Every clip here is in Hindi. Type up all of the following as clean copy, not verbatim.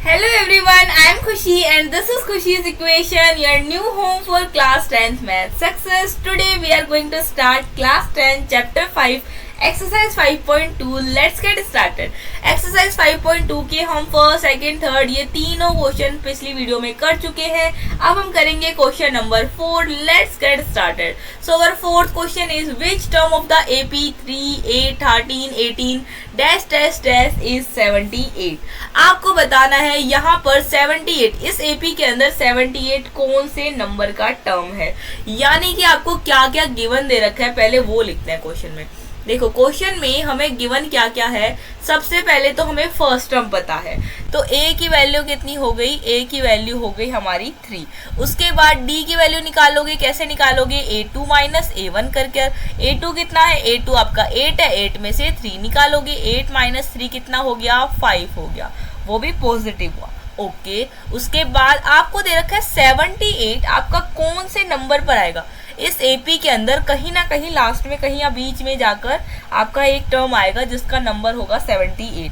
Hello everyone, I am Khushi and this is Khushi's equation, your new home for class 10th math success. Today we are going to start class 10 chapter 5 exercise 5.2. Let's get started. exercise 5.2 के हम फर्स्ट सेकंड थर्ड ये तीनों क्वेश्चन पिछली वीडियो में कर चुके हैं. अब हम करेंगे question number 4. Let's get started. So our fourth question is which term of the AP 3, 8, 13, 18 dash dash dash is 78. आपको बताना है यहाँ पर 78 इस AP के अंदर 78 कौन से नंबर का टर्म है, यानी कि आपको क्या क्या गिवन दे रखा है पहले वो लिखते हैं क्वेश्चन में. देखो क्वेश्चन में हमें गिवन क्या क्या है. सबसे पहले तो हमें फर्स्ट टर्म पता है, तो a की वैल्यू कितनी हो गई, a की वैल्यू हो गई हमारी 3. उसके बाद d की वैल्यू निकालोगे. कैसे निकालोगे, a2 माइनस a1 करके. a2 कितना है, a2 आपका 8 है, 8 में से 3 निकालोगे. 8 माइनस 3 कितना हो गया, 5 हो गया, वो भी पॉजिटिव हुआ. ओके उसके बाद आपको दे रखा है 78 आपका कौन से नंबर पर आएगा. इस AP के अंदर कहीं ना कहीं लास्ट में कहीं या बीच में जाकर आपका एक टर्म आएगा जिसका नंबर होगा 78.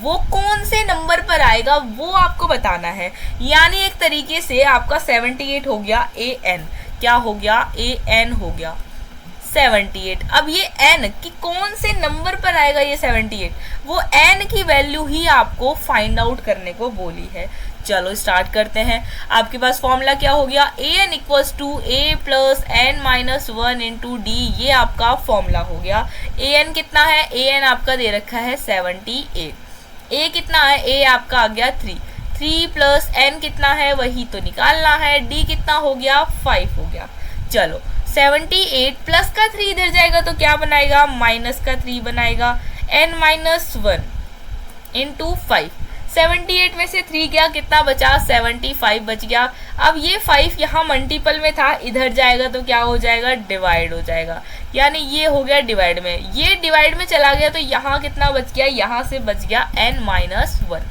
वो कौन से नंबर पर आएगा वो आपको बताना है. यानी एक तरीके से आपका 78 हो गया AN. क्या हो गया, AN हो गया 78. अब ये n कि कौन से नंबर पर आएगा ये 78, वो n की वैल्यू ही आपको फाइंड आउट करने को बोली है. चलो स्टार्ट करते हैं. आपके पास फॉर्मूला क्या हो गया, an equals to a plus n minus 1 into d. ये आपका फॉर्मूला हो गया. an कितना है, an आपका दे रखा है 78. a कितना है, a आपका आ गया 3 प्लस n कितना है वही तो निकालना है. d कितना हो गया, 5 हो गया. चलो 78 प्लस का 3 इधर जाएगा तो क्या बनाएगा, माइनस का 3 बनाएगा. n minus 1 into 5. 78 में से 3 गया, कितना बचा, 75 बच गया. अब ये 5 यहाँ मल्टीपल में था, इधर जाएगा तो क्या हो जाएगा, डिवाइड हो जाएगा. यानी ये हो गया डिवाइड में, ये डिवाइड में चला गया तो यहाँ कितना बच गया, यहाँ से बच गया n माइनस 1.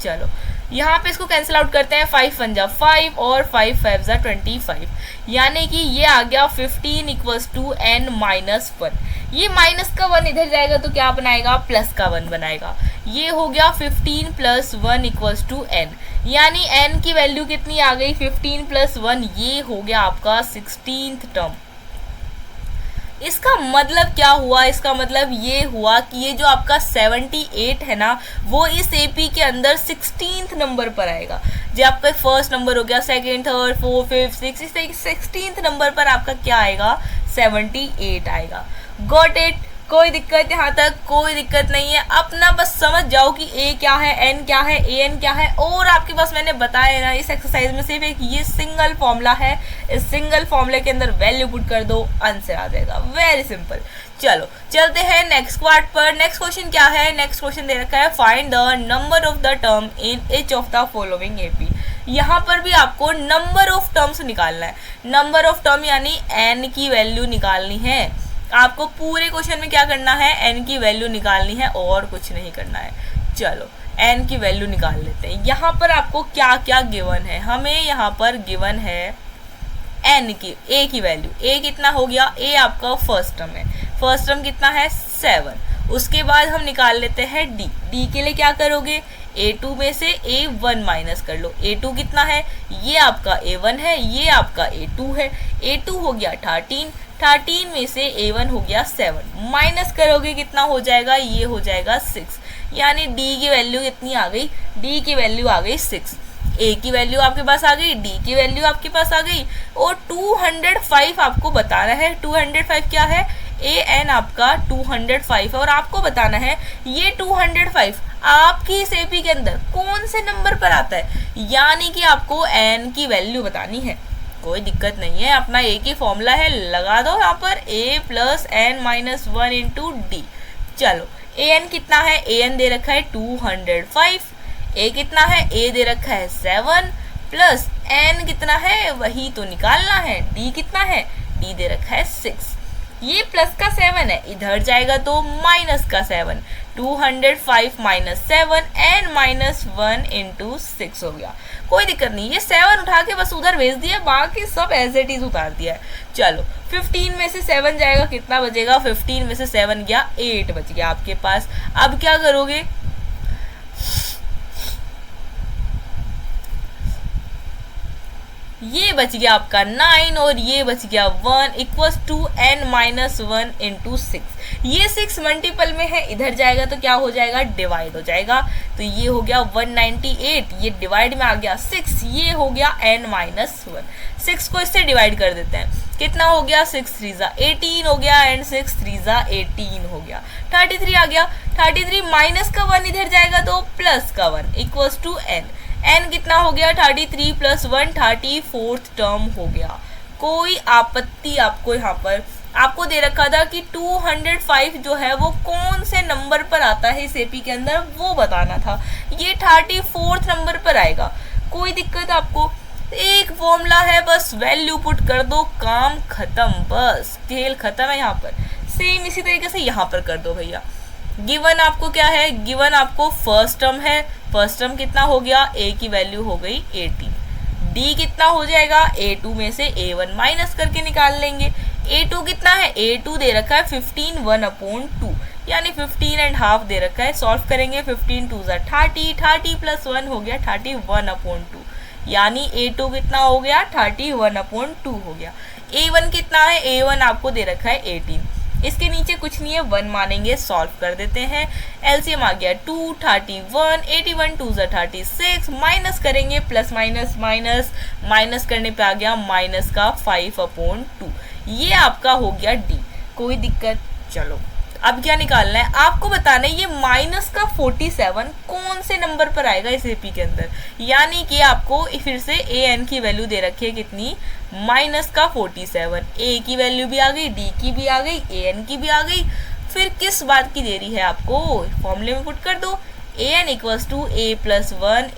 चलो यहाँ पे इसको कैंसिल आउट करते हैं. 5 1 जा 5 और 5 5 जा 25. यानी कि ये आ गया 15 इक्वल्स टू n माइनस 1. ये माइनस का 1 इधर जाएगा तो क्या बनाएगा, प्लस का 1 बनाएगा. ये हो गया 15 प्लस 1 इक्वल्स टू n. यानी n की वैल्यू कितनी आ गई, 15 प्लस 1. ये हो गया आपका 16th टर्म. इसका मतलब क्या हुआ, इसका मतलब ये हुआ कि ये जो आपका 78 है ना वो इस AP के अंदर 16th नंबर पर आएगा. जो आपका फर्स्ट नंबर हो गया, second third fourth fifth six, इस तरीके 16th नंबर पर आपका क्या आएगा, 78 आएगा. गॉट इट, कोई दिक्कत यहाँ तक, कोई दिक्कत नहीं है. अपना बस समझ जाओ कि A क्या है, N क्या है, AN क्या है. और आपके पास मैंने बताया ना इस एक्सरसाइज में सिर्फ एक ये सिंगल फॉर्मूला है. इस सिंगल फॉर्मूले के अंदर वैल्यू पुट कर दो, आंसर आ जाएगा. Very simple. चलो चलते हैं नेक्स्ट पार्ट पर. नेक्स्ट क्वेश्चन क्या है, नेक्स्ट क्वेश्चन दे रखा है find the number of the term in each of the following AP. यहाँ पर भी आपको नंबर ऑफ टर्म्स निकालना है. नंबर ऑफ टर्म यानी N की वैल्यू निकालनी है. आपको पूरे क्वेश्चन में क्या करना है, n की वैल्यू निकालनी है और कुछ नहीं करना है. चलो n की वैल्यू निकाल लेते हैं. यहाँ पर आपको क्या क्या गिवन है, हमें यहाँ पर गिवन है n की, a की वैल्यू. a कितना हो गया, a आपका फर्स्ट टर्म है. फर्स्ट टर्म कितना है, 7. उसके बाद हम निकाल लेते हैं d. d के लिए क्या करोगे, a2 में से a1 माइनस कर लो. a2 कितना है, ये आपका a1 है, ये आपका a2 है. a2 हो गया 13 में से a1 हो गया 7. माइनस करोगे कितना हो जाएगा, ये हो जाएगा 6. यानी d की वैल्यू कितनी आ गई, d की वैल्यू आ गई 6. a की वैल्यू आपके पास आ गई, d की वैल्यू आपके पास आ गई. और 205 आपको बताना है. 205 क्या है, an आपका 205 है. और आपको बताना है ये 205 आपकी इस AP के अंदर कौन से नंबर पर आता है. यानी कि आपको n की वैल्यू बतानी है. कोई दिक्कत नहीं है, अपना एक ही फॉर्मूला है, लगा दो यहाँ पर a plus n minus 1 into D. चलो an कितना है, an दे रखा है 205. a कितना है, a दे रखा है 7 प्लस n कितना है वही तो निकालना है. d कितना है, d दे रखा है 6. ये प्लस का 7 है, इधर जाएगा तो माइनस का 7. 205 माइनस 7 n माइनस 1 इंटू 6 हो गया. कोई दिक्कत नहीं, ये 7 उठा के बस उधर भेज दिया, बाकी सब एज इट इज उतार दिया है. चलो 15 में से 7 जाएगा, कितना बचेगा, 15 में से 7 गया 8 बच गया आपके पास. अब क्या करोगे, ये बच गया आपका 9 और ये बच गया 1 equals to n minus 1 into 6। ये 6 मल्टीपल में है, इधर जाएगा तो क्या हो जाएगा, डिवाइड हो जाएगा। तो ये हो गया 198, ये डिवाइड में आ गया 6, ये हो गया n माइनस 1। 6 को इससे डिवाइड कर देते हैं, कितना हो गया, 6 3 18 हो गया एंड 6 3 18 हो गया, 33 आ गया। 33 माइनस का 1 इधर जाएगा तो प्लस का 1 इक्वल्स टू n। n कितना हो गया, 33 प्लस 1 34th टर्म हो गया। कोई आपत्ति आपको यहाँ पर आपको दे रखा था कि 205 जो है वो कौन से नंबर पर आता है इस एपी के अंदर, वो बताना था। ये 34th नंबर पर आएगा, कोई दिक्कत आपको, एक फॉर्मूला है, बस वैल्यू पुट कर दो, काम खत्म, बस खेल खत्म है यहाँ पर। सेम इसी तरीके से यहाँ पर कर दो भैया। गिवन आपको क्या है, गिवन आपको फर्स्ट टर्म है, फर्स्ट टर्म कितना हो गया, a की वैल्यू हो गई 18, d कितना हो जाएगा, a2 में से a1 माइनस करके निकाल लेंगे। a2 कितना है, a2 दे रखा है 15 1/2 यानी 15.5 दे रखा है, सॉल्व करेंगे 15 2 30, 30 प्लस 1 हो गया 31/2 यानी a2 कितना हो गया, 31/2 हो गया। a1 कितना है, a1 आपको दे रखा है 18, इसके नीचे कुछ नहीं है, 1 मानेंगे, सॉल्व कर देते हैं। एलसीएम आ गया 2 31, 81 2 36, माइनस करेंगे, प्लस माइनस माइनस माइनस करने पे आ गया माइनस का 5/2, ये आपका हो गया डी। कोई दिक्कत, चलो अब क्या निकालना है आपको, बताना है ये माइनस का 47 कौन से नंबर पर आएगा इस एपी के अंदर, यानी कि आपको फिर से ए एन की वैल्यू दे रखी है कितनी, माइनस का 47, ए की वैल्यू भी आ गई, डी की भी आ गई, ए एन की भी आ गई, फिर किस बात की दे रही है आपको, फॉर्मूले में पुट कर दो, A N equals to A plus 1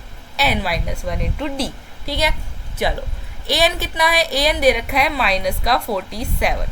N minus 1 into D. ठीक है, चलो ए एन कितना है, ए एन दे रखा है माइनस का 47,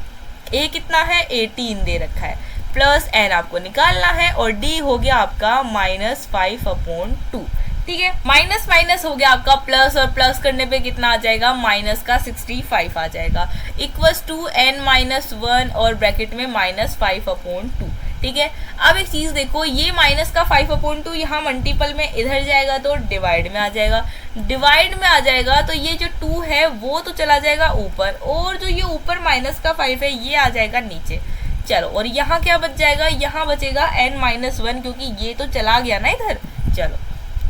ए कितना है 18 दे रखा है, प्लस एन आपको निकालना है और डी हो गया आपका माइनस 5/2। ठीक है, माइनस माइनस हो गया आपका प्लस, और प्लस करने पे कितना आ जाएगा, माइनस का 65 आ जाएगा, इक्वल्स टू n माइनस 1 और ब्रैकेट में माइनस 5/2। ठीक है, अब एक चीज देखो, ये माइनस का 5/2 यहाँ मल्टीपल में इधर जाएगा तो डिवाइड में आ जाएगा, डिवाइड में आ जाएगा तो ये जो 2 है वो तो चला जाएगा ऊपर, और जो ये ऊपर माइनस का 5 है ये आ जाएगा नीचे। चलो, और यहाँ क्या बच जाएगा, यहाँ बचेगा n माइनस 1, क्योंकि ये तो चला गया ना इधर। चलो,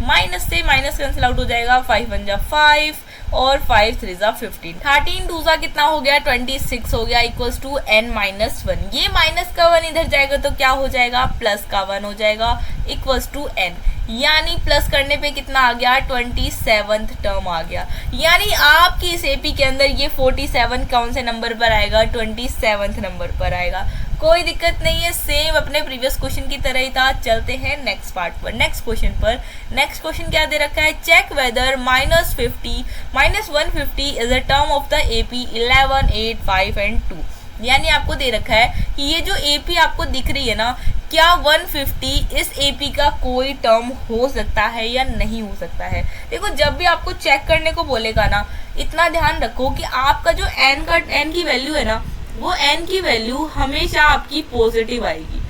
माइनस से माइनस कैंसिल आउट हो जाएगा, 5 1 जा 5 और 5 3 जा 15, 13 2 जा कितना हो गया, 26 हो गया, इक्वल्स टू n माइनस 1। ये माइनस का 1 इधर जाएगा तो क्या हो जाएगा, प्लस का 1 हो जाएगा, इक्वल्स टू n, यानी प्लस करने पे कितना आ गया, 27th टर्म आ गया। यानी आपकी इस एपी के अंदर ये 47 कौन से नंबर पर आएगा, 27th नंबर पर आएगा। कोई दिक्कत नहीं है, सेम अपने प्रीवियस क्वेश्चन की तरह ही था। चलते हैं नेक्स्ट पार्ट पर, नेक्स्ट क्वेश्चन पर। नेक्स्ट क्वेश्चन क्या दे रखा है, check whether minus 150 is a term of the AP 11 8 5 and 2। यानी आपको दे रखा है कि ये जो एपी आपको दिख रही है ना, क्या 150 इस एपी का कोई टर्म हो सकता है या नहीं हो सकता है। देखो, जब भी आपको चेक करने को बोलेगा ना, इतना ध्यान रखो कि आपका जो एन की वैल्यू है ना, वो n की वैल्यू हमेशा आपकी पॉजिटिव आएगी,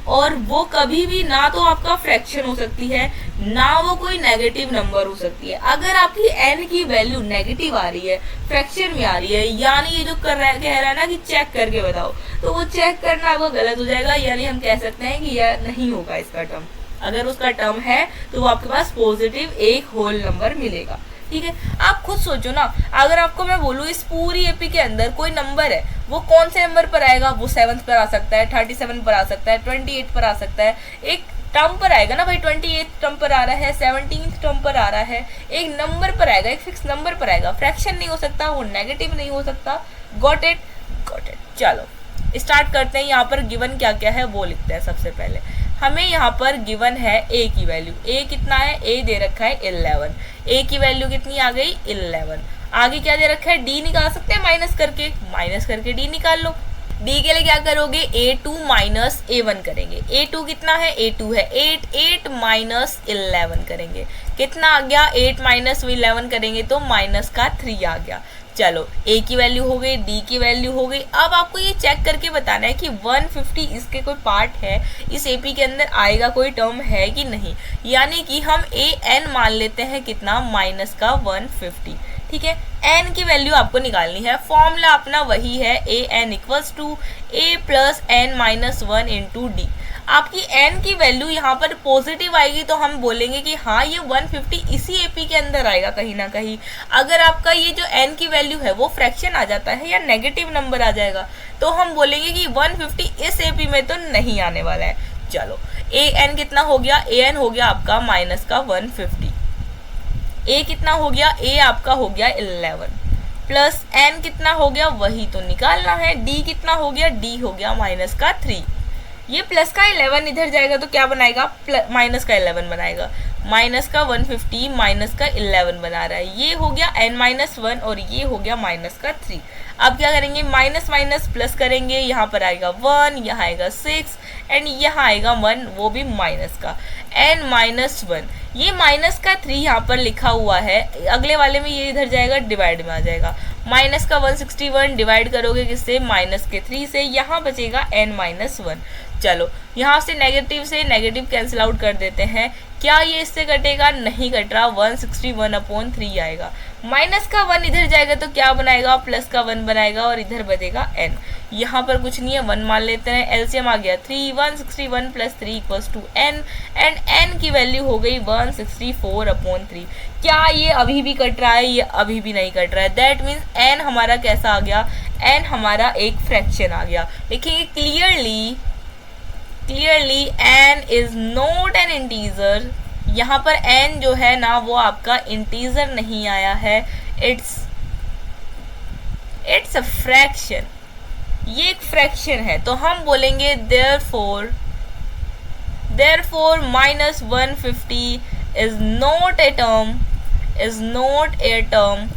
और वो कभी भी ना तो आपका फ्रैक्शन हो सकती है, ना वो कोई नेगेटिव नंबर हो सकती है। अगर आपकी n की वैल्यू नेगेटिव आ रही है, फ्रैक्शन में आ रही है, यानी ये जो कह रहा है ना कि चेक करके बताओ, तो वो चेक करना आपको गलत हो जाएगा। यानी हम कह सकते हैं कि यह नहीं होगा इसका टर्म। अगर उसका टर्म है तो वो आपके पास पॉजिटिव एक होल नंबर मिलेगा। ठीक है, आप खुद सोचो ना, अगर आपको मैं बोलूँ इस पूरी एपी के अंदर कोई नंबर है, वो कौन से नंबर पर आएगा, वो 7th पर आ सकता है, 37 पर आ सकता है, 28 पर आ सकता है, एक टर्म पर आएगा ना भाई, 28th टर्म पर आ रहा है, 17th टर्म पर आ रहा है, एक नंबर पर आएगा, एक फिक्स नंबर पर आएगा, फ्रैक्शन नहीं हो सकता, वो नेगेटिव नहीं हो सकता। Got it, got it. चलो स्टार्ट करते हैं। यहाँ पर गिवन क्या क्या है वो लिखते हैं। सबसे पहले हमें यहाँ पर गिवन है a की वैल्यू, a कितना है, a दे रखा है 11, a की वैल्यू कितनी आ गई 11। आगे क्या दे रखा है, d निकाल सकते हैं माइनस करके d निकाल लो। d के लिए क्या करोगे, a2 माइनस a1 करेंगे। a2 कितना है, a2 है 8, 8 माइनस 11 करेंगे, कितना आ गया 8 माइनस 11 करेंगे तो माइनस का 3 आ गया। चलो a की वैल्यू हो गई, d की वैल्यू हो गई। अब आपको ये चेक करके बताना है कि 150 इसके कोई पार्ट है, इस एपी के अंदर आएगा कोई टर्म है कि नहीं। यानी कि हम a n मान लेते हैं कितना, माइनस का 150। ठीक है, एन की वैल्यू आपको निकालनी है। फॉर्मूला अपना वही है, A N equals to A plus N minus one into D. आपकी एन की वैल्यू यहाँ पर पॉजिटिव आएगी तो हम बोलेंगे कि हाँ ये 150 इसी एपी के अंदर आएगा कहीं ना कहीं। अगर आपका ये जो एन की वैल्यू है वो फ्रैक्शन आ जाता है या नेगेटिव नंबर आ जाएगा तो हम बोलेंगे कि 150 इस एपी में तो नहीं आने वाला है। चलो ए एन कितना हो गया, ए एन हो गया आपका माइनस का 150, ए कितना हो गया, ए आपका हो गया 11 प्लस एन कितना हो गया वही तो निकालना है, डी कितना हो गया, डी हो गया माइनस का 3। ये प्लस का 11 इधर जाएगा तो क्या बनाएगा, माइनस का 11 बनाएगा। माइनस का 150 माइनस का 11 बना रहा है, ये हो गया n माइनस 1 और ये हो गया माइनस का 3। अब क्या करेंगे, माइनस माइनस प्लस करेंगे, यहाँ पर आएगा 1, यहाँ आएगा 6 एंड यहाँ आएगा 1, वो भी माइनस का n माइनस 1। ये माइनस का 3 यहाँ पर लिखा हुआ है, अगले वाले में ये इधर जाएगा डिवाइड में आ जाएगा। माइनस का 161 डिवाइड करोगे किससे, माइनस के 3 से, यहाँ बचेगा n माइनस 1। चलो यहाँ से नेगेटिव कैंसिल आउट कर देते हैं। क्या ये इससे कटेगा, नहीं कट रहा, 161/3 आएगा। माइनस का 1 इधर जाएगा तो क्या बनाएगा, प्लस का 1 बनाएगा और इधर बचेगा n। यहाँ पर कुछ नहीं है, 1 मान लेते हैं, एलसीएम आ गया 3, 161 plus 3 equals to n and n की वैल्यू हो गई 164/3। क्या ये अभी भी कट रहा है, ये अभी भी नहीं कट रहा है, दैट मीन्स n हमारा कैसा आ गया, n हमारा एक फ्रैक्शन आ गया। देखिए clearly n is not an integer. यहाँ पर n जो है ना वो आपका इंटीजर नहीं आया है, इट्स अ फ्रैक्शन, ये एक फ्रैक्शन है। तो हम बोलेंगे therefore minus 150 is not a term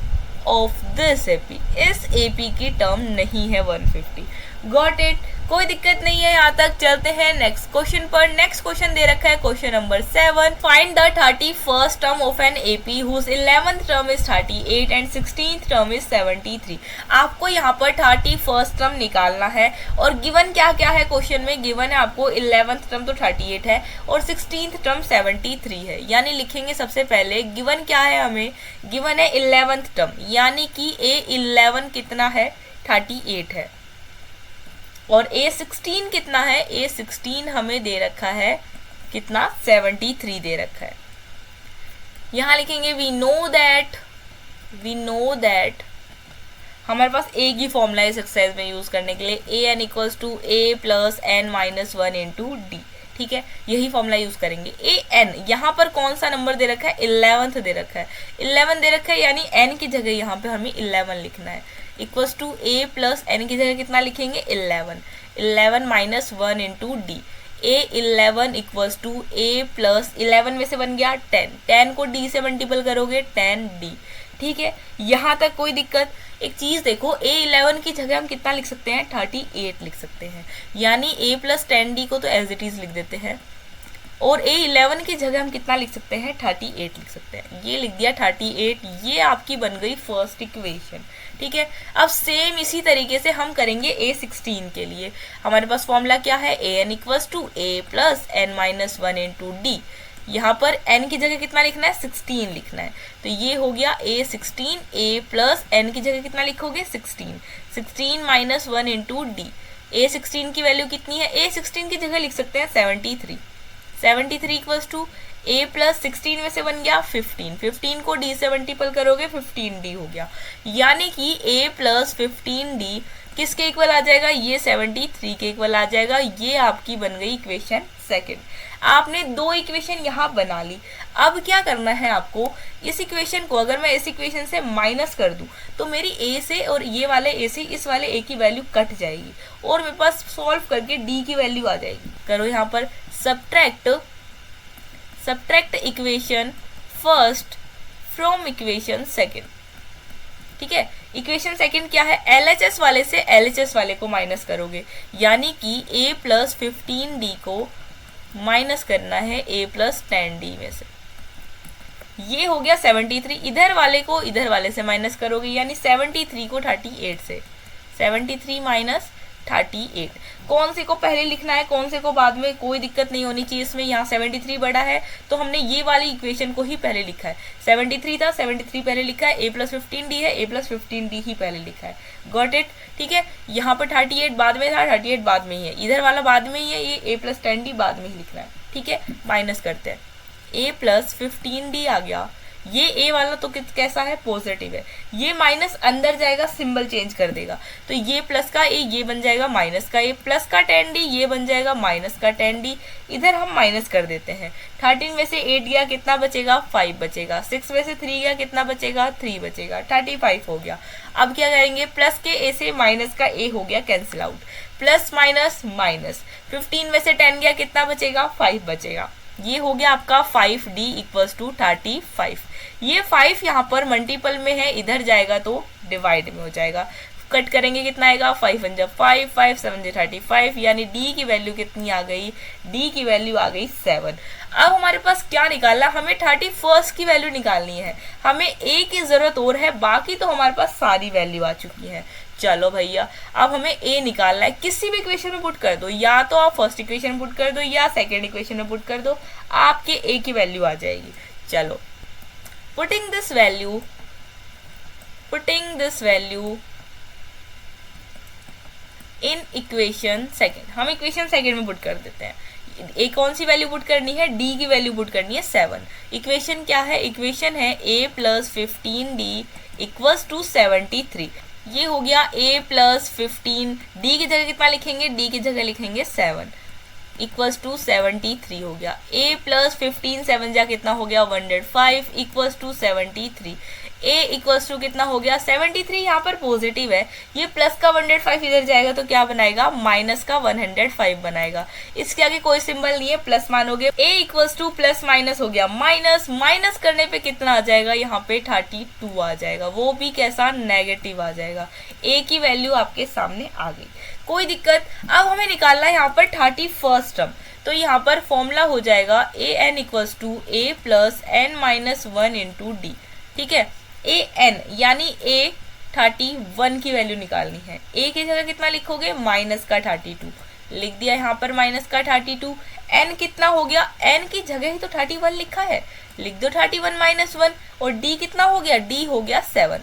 of this AP, इस एपी की टर्म नहीं है 150। गॉट इट, कोई दिक्कत नहीं है, यहाँ तक चलते हैं नेक्स्ट क्वेश्चन पर। नेक्स्ट क्वेश्चन दे रखा है question number 7, find the 31st term of an AP whose 11th term is 38 and 16th term is 73। आपको यहाँ पर 31st टर्म निकालना है और गिवन क्या क्या है क्वेश्चन में, गिवन है आपको 11th टर्म तो 38 है और 16th टर्म 73 है। यानी लिखेंगे सबसे पहले गिवन क्या है, हमें गिवन है 11th टर्म, यानी कि A11 कितना है, 38 है और A16 कितना है, A16 हमें दे रखा है कितना, 73 दे रखा है। यहाँ लिखेंगे वी नो दैट हमारे पास एक ही फॉर्मूला है इस एक्सरसाइज में यूज करने के लिए, A N equals to A plus N minus 1 into D. ठीक है, यही फॉर्मूला यूज करेंगे। ए एन यहाँ पर कौन सा नंबर दे रखा है, 11th दे रखा है, 11 दे रखा है, यानी एन की जगह यहाँ पे हमें 11 लिखना है, equals to A plus n की जगह कितना लिखेंगे, 11 minus 1 into d. A11 equals to A plus 11 में से बन गया 10 को d से मल्टीपल करोगे 10d। ठीक है, यहाँ तक कोई दिक्कत। एक चीज देखो, A11 की जगह हम कितना लिख सकते हैं, 38 लिख सकते हैं, यानी a प्लस 10d को तो एज इट इज लिख देते हैं और A11 की जगह हम कितना लिख सकते हैं, 38 लिख सकते हैं। ये लिख दिया 38, ये आपकी बन गई फर्स्ट इक्वेशन। ठीक है, अब सेम इसी तरीके से हम करेंगे A16 के लिए। हमारे पास फॉर्मूला क्या है, an equals to A plus N minus 1 into d. यहाँ पर n की जगह कितना लिखना है, 16 लिखना है, तो ये हो गया A16, a प्लस एन की जगह कितना लिखोगे, 16 माइनस 1 इंटू डी। A16 की वैल्यू कितनी है, A16 की जगह लिख सकते हैं 73 इक्वल्स टू a प्लस 16 में से बन गया 15 को d से मल्टीपल करोगे 15d हो गया, यानी कि a प्लस 15d किसके इक्वल आ जाएगा, ये 73 के इक्वल आ जाएगा। ये आपकी बन गई इक्वेशन सेकंड। आपने दो इक्वेशन यहाँ बना ली। अब क्या करना है आपको, इस इक्वेशन को अगर मैं इस इक्वेशन से माइनस कर दूं तो मेरी a से और ये वाले a से इस वाले a की वैल्यू कट जाएगी और मेरे पास सॉल्व करके d की वैल्यू आ जाएगी। करो यहाँ पर subtract equation first from equation second. ठीक है, इक्वेशन सेकंड क्या है, LHS वाले से LHS वाले को माइनस करोगे, यानी कि a प्लस 15d को माइनस करना है a प्लस 10d में से। ये हो गया 73, इधर वाले को इधर वाले से माइनस करोगे, यानी 73 को 38 से, 73 माइनस 38। कौन से को पहले लिखना है कौन से को बाद में, कोई दिक्कत नहीं होनी चाहिए इसमें। यहाँ 73 बड़ा है तो हमने ये वाली इक्वेशन को ही पहले लिखा है। 73 था, 73 पहले लिखा है, a + 15d है, a + 15d ही पहले लिखा है। Got it? ठीक है। यहाँ पर 38 बाद में था, 38 बाद में ही है, इधर वाला बाद में ही है, ये a + 10d बाद में ही लिखना है। ठीक है, माइनस करते हैं, a + 15d आ गया। ये a वाला तो कैसा है, पॉजिटिव है, ये माइनस अंदर जाएगा, सिंबल चेंज कर देगा, तो ये प्लस का a ये बन जाएगा माइनस का a, प्लस का 10d ये बन जाएगा माइनस का 10d। इधर हम माइनस कर देते हैं। 13 में से 8 गया, कितना बचेगा, 5 बचेगा। 6 में से 3 गया, कितना बचेगा, 3 बचेगा। 35 हो गया। अब क्या करेंगे, प्लस के a से माइनस का a हो गया cancel out, plus minus minus. 15 में से 10 गया, कितना बचेगा, 5 बचेगा। ये हो गया आपका 5d = 35। ये 5 यहाँ पर मल्टीपल में है, इधर जाएगा तो डिवाइड में हो जाएगा। कट करेंगे, कितना आएगा, 5 × 5, 5 × 7 = 35, यानी d की वैल्यू कितनी आ गई, d की वैल्यू आ गई 7। अब हमारे पास क्या निकालना, हमें 31 की वैल्यू निकालनी है। हमें a की जरूरत और है, बाकी तो हमारे पास सारी वैल्यू आ चुकी है। चलो भैया, अब हमें a निकालना है। किसी भी इक्वेशन में पुट कर दो, या तो आप फर्स्ट इक्वेशन में पुट कर दो या सेकेंड इक्वेशन में पुट कर दो, आपके a की वैल्यू आ जाएगी। चलो, putting this value in equation second, हम इक्वेशन सेकेंड में पुट कर देते हैं। ए कौन सी वैल्यू पुट करनी है, d की वैल्यू पुट करनी है 7। इक्वेशन क्या है, इक्वेशन है a + 15d = 73। ये हो गया a + 15, d की जगह कितना लिखेंगे, d की जगह लिखेंगे 7 = 73 हो गया। a + 15 7 जा कितना हो गया, 105 = 73। a = कितना हो गया, 73। यहाँ पर पॉजिटिव है, ये प्लस का 105 इधर जाएगा तो क्या बनाएगा, माइनस का 105 बनाएगा। इसके आगे कोई सिंबल नहीं है, प्लस मानोगे। a = प्लस माइनस हो गया माइनस, माइनस करने पे कितना आ जाएगा, यहाँ पे 32 आ जाएगा, वो भी कैसा, नेगेटिव आ जाएगा। a की वैल्यू आपके सामने आ गई, कोई दिक्कत। अब हमें निकालना है यहाँ पर 31st टर्म, तो यहाँ पर फॉर्मूला हो जाएगा an = a + n - 1 × d। ठीक है, an यानी a 31 की वैल्यू निकालनी है। a की जगह कितना लिखोगे, माइनस का 32 लिख दिया यहाँ पर, माइनस का 32। n कितना हो गया, n की जगह ही तो 31 लिखा है, लिख दो 31 - 1। और d कितना हो गया, d हो गया 7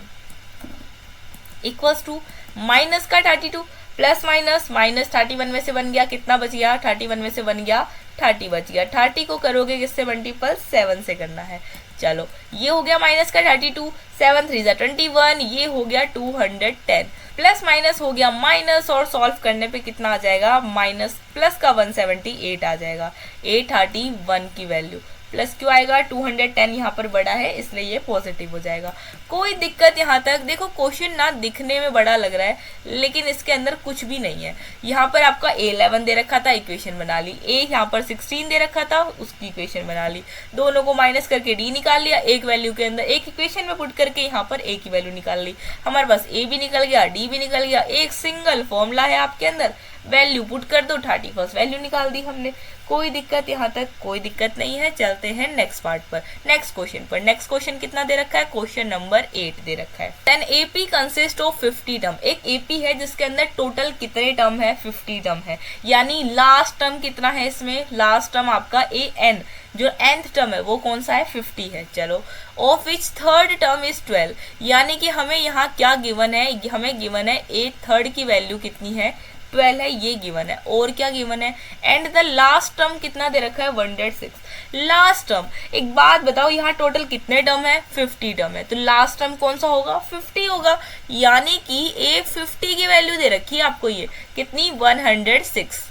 = माइनस का 32 प्लस माइनस, माइनस 31 में से बन गया, कितना बच गया, 31 में से बन गया 30 बच गया। 30 को करोगे किससे मल्टीपल, 7 से करना है। चलो, ये हो गया माइनस का 32, 7 × 3 = 21, ये हो गया 210। प्लस माइनस हो गया माइनस, और सॉल्व करने पे कितना आ जाएगा, माइनस प्लस का 178 आ जाएगा। 831 की वैल्यू, प्लस क्यों आएगा, 210 यहाँ पर बड़ा है इसलिए ये पॉजिटिव हो जाएगा। कोई दिक्कत यहाँ तक? देखो, क्वेश्चन ना दिखने में बड़ा लग रहा है लेकिन इसके अंदर कुछ भी नहीं है। यहाँ पर आपका a11 दे रखा था, इक्वेशन बना ली। a यहाँ पर 16 दे रखा था, उसकी इक्वेशन बना ली। दोनों को माइनस करके d निकाल लिया, एक वैल्यू के अंदर एक इक्वेशन में पुट करके यहाँ पर a की वैल्यू निकाल ली। हमारे पास a भी निकल गया, d भी निकल गया। एक सिंगल फॉर्मूला है आपके अंदर, वैल्यू पुट कर दो, 31 वैल्यू निकाल दी हमने। कोई दिक्कत यहाँ तक? कोई दिक्कत नहीं है। चलते हैं नेक्स्ट पार्ट पर, नेक्स्ट क्वेश्चन पर। नेक्स्ट क्वेश्चन कितना दे रखा है, क्वेश्चन नंबर 8 दे रखा है। Then AP consist of 50 term. एक AP है जिसके अंदर टोटल कितने टर्म है, 50 टर्म है। यानी लास्ट टर्म कितना है इसमें, लास्ट टर्म आपका AN, जो nth टर्म है वो कौन सा है, 50 है। चलो, of which third term is 12, यानी कि हमें यहाँ क्या गिवन है, हमें गिवन है a थर्ड की वैल्यू कितनी है, 12 है, ये गिवन है। और क्या गिवन है, एंड द लास्ट टर्म कितना दे रखा है, 106। लास्ट टर्म, एक बात बताओ, यहाँ टोटल कितने टर्म है, 50 टर्म है, तो लास्ट टर्म कौन सा होगा, 50 होगा। यानी कि a 50 की वैल्यू दे रखी है आपको, ये कितनी, 106।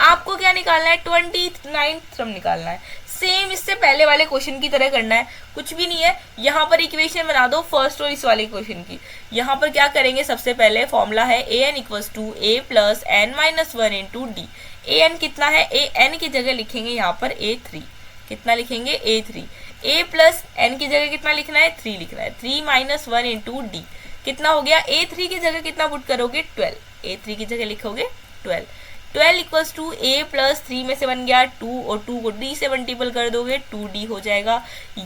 आपको क्या निकालना है, 29th टर्म निकालना है। सेम इससे पहले वाले क्वेश्चन की तरह करना है, कुछ भी नहीं है। यहाँ पर इक्वेशन बना दो फर्स्ट और इस वाले क्वेश्चन की। यहाँ पर क्या करेंगे, सबसे पहले फॉर्मूला है an = a + n - 1 × d। an कितना है, an की जगह लिखेंगे यहाँ पर a3, कितना लिखेंगे, a3। a + n की जगह कितना लिखना है, 3 लिखना है। 3 - 1 × d कितना हो गया, a3 की जगह कितना पुट करोगे, 12। a3 की जगह लिखोगे 12। 12 = a + 3 में से बन गया 2, और 2 को d से मल्टीपल कर दोगे 2d हो जाएगा।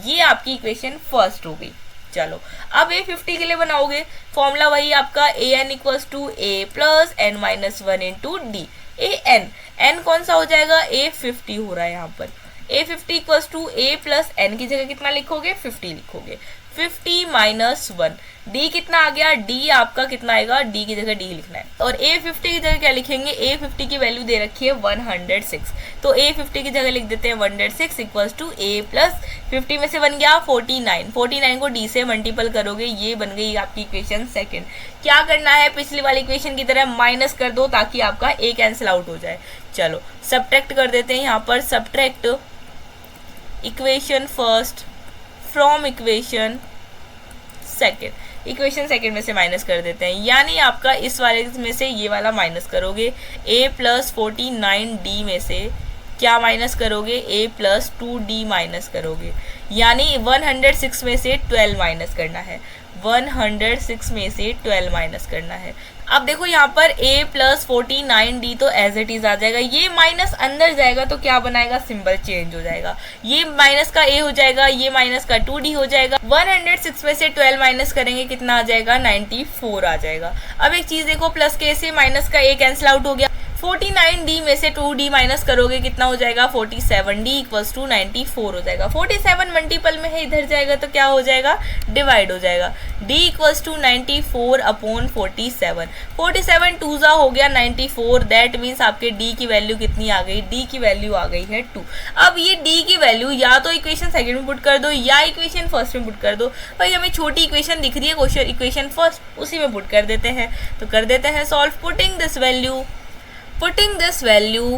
ये आपकी इक्वेशन फर्स्ट हो गई। चलो अब A50 के लिए बनाओगे फॉर्मूला वही आपका an equals to a plus N minus one into d. N कौन सा हो जाएगा, A50 हो रहा है यहाँ पर। A50 equals to a plus n की जगह कितना लिखोगे, 50 लिखोगे। 50 माइनस 1 d कितना आ गया, d आपका कितना आएगा, d की जगह d लिखना है। और A50 की जगह क्या लिखेंगे, A50 की वैल्यू दे रखी है 106, तो A50 की जगह लिख देते हैं 106 इक्वल्स टू a प्लस 50 में से बन गया 49, 49 को d से मल्टीपल करोगे, ये बन गई आपकी इक्वेशन सेकंड। क्या करना है, पिछली वाली इक्वेशन की तरह माइनस कर दो ताकि आपका a कैंसिल आउट हो जाए। चलो सब्ट्रैक्ट कर देते हैं यहाँ पर, subtract equation first from equation second. Equation second में से माइनस कर देते हैं, यानी आपका इस वाले में से ये वाला माइनस करोगे, a प्लस 49d में से क्या माइनस करोगे, a प्लस 2d माइनस करोगे, यानी 106 में से 12 माइनस करना है, 106 में से 12 माइनस करना है। अब देखो यहाँ पर a प्लस 49d तो एज इट इज आ जाएगा, ये माइनस अंदर जाएगा तो क्या बनाएगा, सिंबल चेंज हो जाएगा, ये माइनस का a हो जाएगा, ये माइनस का 2d हो जाएगा। 106 में से 12 माइनस करेंगे कितना आ जाएगा, 94 आ जाएगा। अब एक चीज देखो, प्लस के से माइनस का a कैंसिल आउट हो गया, 49d में से 2d माइनस करोगे कितना हो जाएगा, 47d इक्वल्स टू 94 हो जाएगा। 47 मल्टीपल में है, इधर जाएगा तो क्या हो जाएगा, डिवाइड हो जाएगा, d इक्वल्स टू 94 अपॉन 47, 47 टू जा हो गया 94, दैट मीन्स आपके d की वैल्यू कितनी आ गई, d की वैल्यू आ गई है 2। अब ये d की वैल्यू या तो इक्वेशन सेकंड में पुट कर दो या इक्वेशन फर्स्ट में पुट कर दो। भाई हमें छोटी इक्वेशन दिख रही है, क्वेश्चन इक्वेशन फर्स्ट, उसी में पुट कर देते हैं। तो कर देते हैं solve, putting this value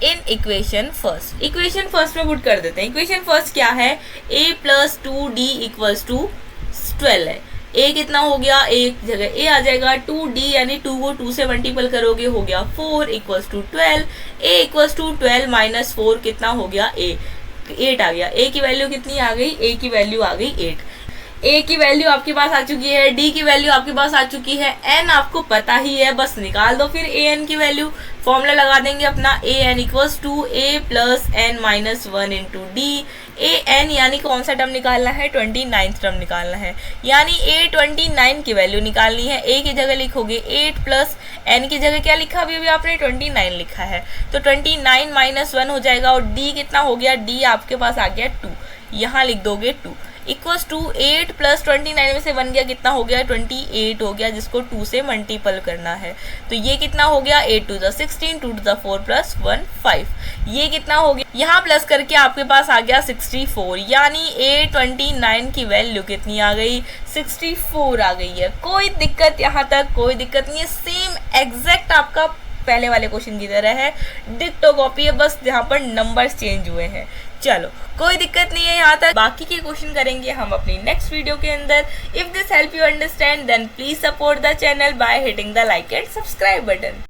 in equation first में पुट कर देते हैं। इक्वेशन फर्स्ट क्या है, a plus 2d equals to 12 है, a कितना हो गया, एक जगह a आ जाएगा, 2d यानी 2 को 2 से मल्टीपल करोगे हो गया 4 equals to 12, a equals to 12 minus 4 कितना हो गया, 8 आ गया। a की वैल्यू कितनी आ गई, a की वैल्यू आ गई 8। a की वैल्यू आपके पास आ चुकी है, d की वैल्यू आपके पास आ चुकी है, n आपको पता ही है, बस निकाल दो फिर an की वैल्यू। फॉर्मूला लगा देंगे अपना, an equals to a plus N minus one into d. an यानी कौन सा टर्म निकालना है, 29th टर्म निकालना है, यानी a 29 की वैल्यू निकालनी है। a की जगह लिखोगे 8 प्लस n की जगह क्या लिखा, अभी आपने 29 लिखा है, तो 29 माइनस 1 हो जाएगा, और d कितना हो गया, d आपके पास आ गया 2, यहाँ लिख दोगे 2 इक्वल्स टू 8 प्लस 29 में से 1 गया, कितना हो गया, 28 हो गया, जिसको 2 से मल्टीपल करना है। तो ये कितना हो गया, 8 टू द 16, 2 टू द 4 प्लस 1 5, ये कितना हो गया, यहाँ प्लस करके आपके पास आ गया 64, यानी a 29 की वैल्यू कितनी आ गई, 64 आ गई है। कोई दिक्कत, यहाँ तक कोई दिक्कत नहीं है, सेम एग्जैक्ट आपका पहले वाले क्वेश्चन की तरह है, डिक्टो कॉपी है, बस यहाँ पर नंबर्स चेंज हुए हैं। चलो कोई दिक्कत नहीं है यहाँ तक, बाकी के क्वेश्चन करेंगे हम अपनी नेक्स्ट वीडियो के अंदर। If this help you understand then please support the channel by hitting the like and subscribe button.